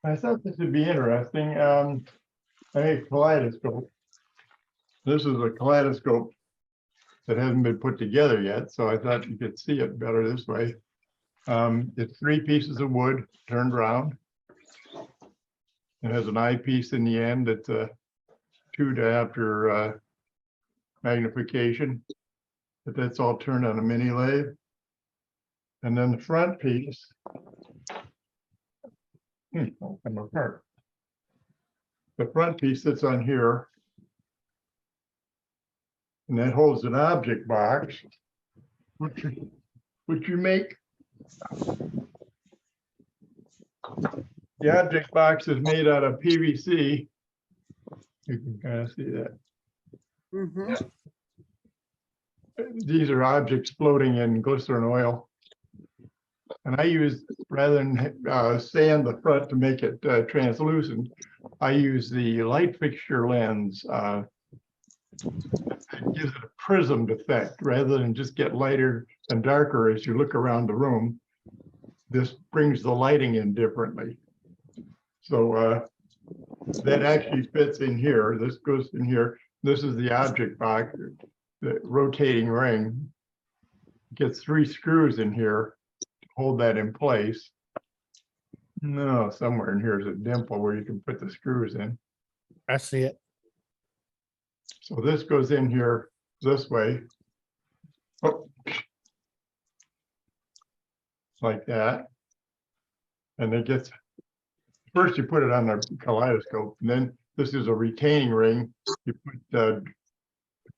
I thought this would be interesting. I made a kaleidoscope. This is a kaleidoscope that hasn't been put together yet, so I thought you could see it better this way. It's 3 pieces of wood turned around. It has an eyepiece in the end that's a 2 diopter magnification, but that's all turned on a mini lathe. And then the front piece, come apart. The front piece that's on here, and that holds an object box, which you make. The object box is made out of PVC. You can kind of see that. Mm-hmm. These are objects floating in glycerin oil. And I use, rather than sand the front to make it translucent, I use the light fixture lens. It gives it a prismed effect rather than just get lighter and darker as you look around the room. This brings the lighting in differently. So that actually fits in here. This goes in here. This is the object box, the rotating ring. Gets 3 screws in here to hold that in place. No, somewhere in here is a dimple where you can put the screws in. I see it. So this goes in here this way. Oh. Like that. And it gets, first you put it on the kaleidoscope, and then this is a retaining ring. You put a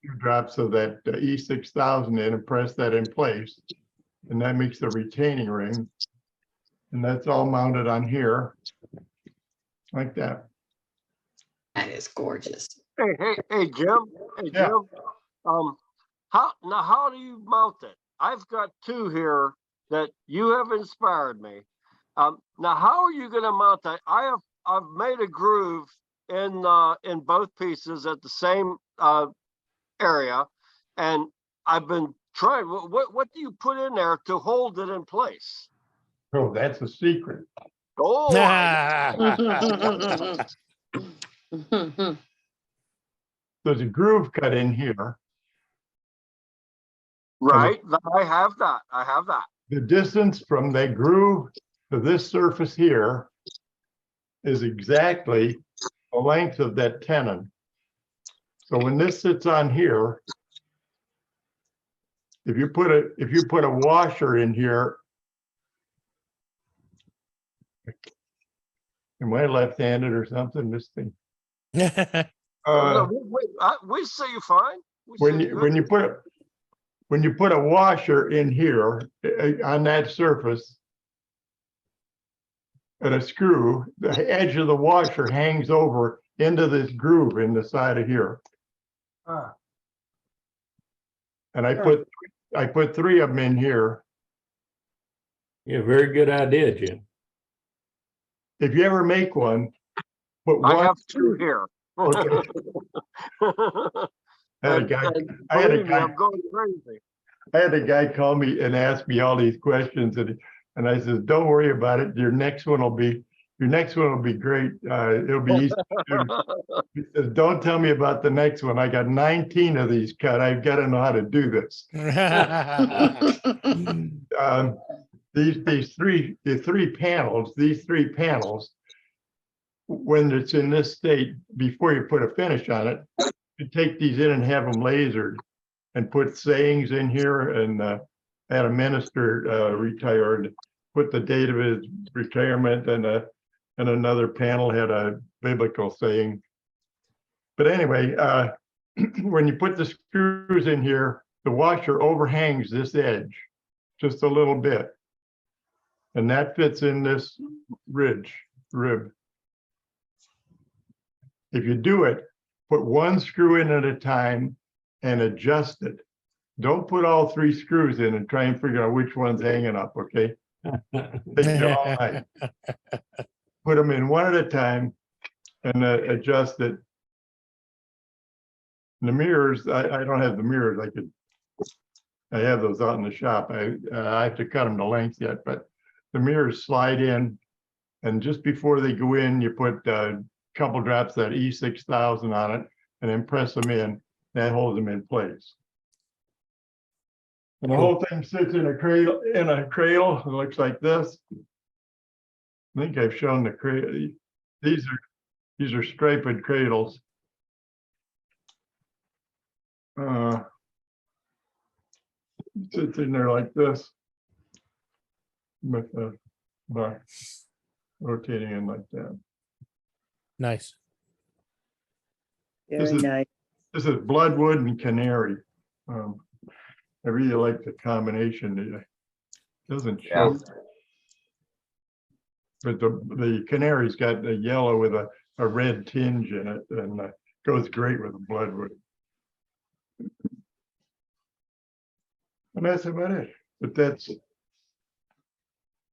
few drops of that E6000 in and press that in place. And that makes the retaining ring. And that's all mounted on here, like that. That is gorgeous. Hey, Jim. Hey, Yeah. Jim. How do you mount it? I've got 2 here that you have inspired me. Now, how are you going to mount that? I've made a groove in both pieces at the same area, and I've been trying. What do you put in there to hold it in place? Oh, that's a secret. Oh, There's a groove cut in here. right. I have that. I have that. The distance from that groove to this surface here is exactly the length of that tenon. So when this sits on here, if you put a washer in here, am I left-handed or something? This thing. No, we see you fine. When you put a washer in here on that surface and a screw, the edge of the washer hangs over into this groove in the side of here. And I put 3 of them in here. Yeah, very good idea, Jim. If you ever make one, put one. I have 2 here. Okay. I had a guy I'm going crazy. I had a guy call me and ask me all these questions, and I said, "Don't worry about it. Your next one will be great. It'll be easy to do." He says, "Don't tell me about the next one. I got 19 of these cut. I've got to know how to do this." These three panels, when it's in this state, before you put a finish on it, you take these in and have them lasered and put sayings in here. And had a minister retired, put the date of his retirement, and another panel had a biblical saying. But anyway, when you put the screws in here, the washer overhangs this edge just a little bit. And that fits in this rib. If you do it, put 1 screw in at a time and adjust it. Don't put all 3 screws in and try and figure out which one's hanging up, okay? Take you all night. Put them in 1 at a time and adjust it. And the mirrors, I don't have the mirrors. I have those out in the shop. I have to cut them to length yet, but the mirrors slide in And just before they go in, you put a couple drops of that E6000 on it and then press them in. That holds them in place. And the whole thing sits in a cradle. It looks like this. I think I've shown the cradle. These are striped cradles. Sits in there like this. With the bar rotating in like that. Nice. This Very is- nice. This is bloodwood and canary. I really like the combination. It doesn't show. But the canary's got the yellow with a red tinge in it and goes great with the bloodwood. And that's about it. But this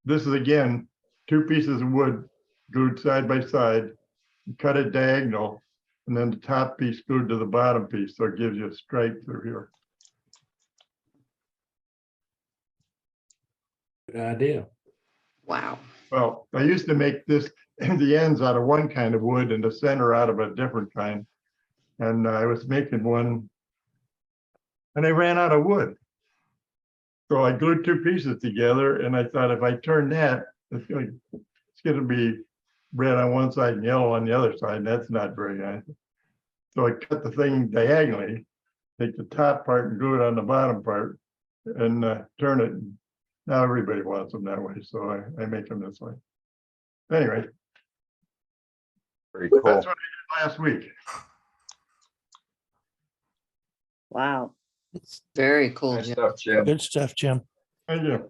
is again, 2 pieces of wood glued side by side, cut it diagonal, and then the top piece glued to the bottom piece. So it gives you a stripe through here. Good idea. Wow. Well, I used to make the ends out of one kind of wood and the center out of a different kind. And I was making one and I ran out of wood. So I glued 2 pieces together and I thought if I turn that, it's gonna be red on one side and yellow on the other side. And that's not very nice. So I cut the thing diagonally, take the top part and glue it on the bottom part and turn it. Now everybody wants them that way, so I make them this way. Anyway, Very cool. that's what I did last week. Wow. It's very cool, Nice Jim. stuff, Jim. Good stuff, Jim. Thank you.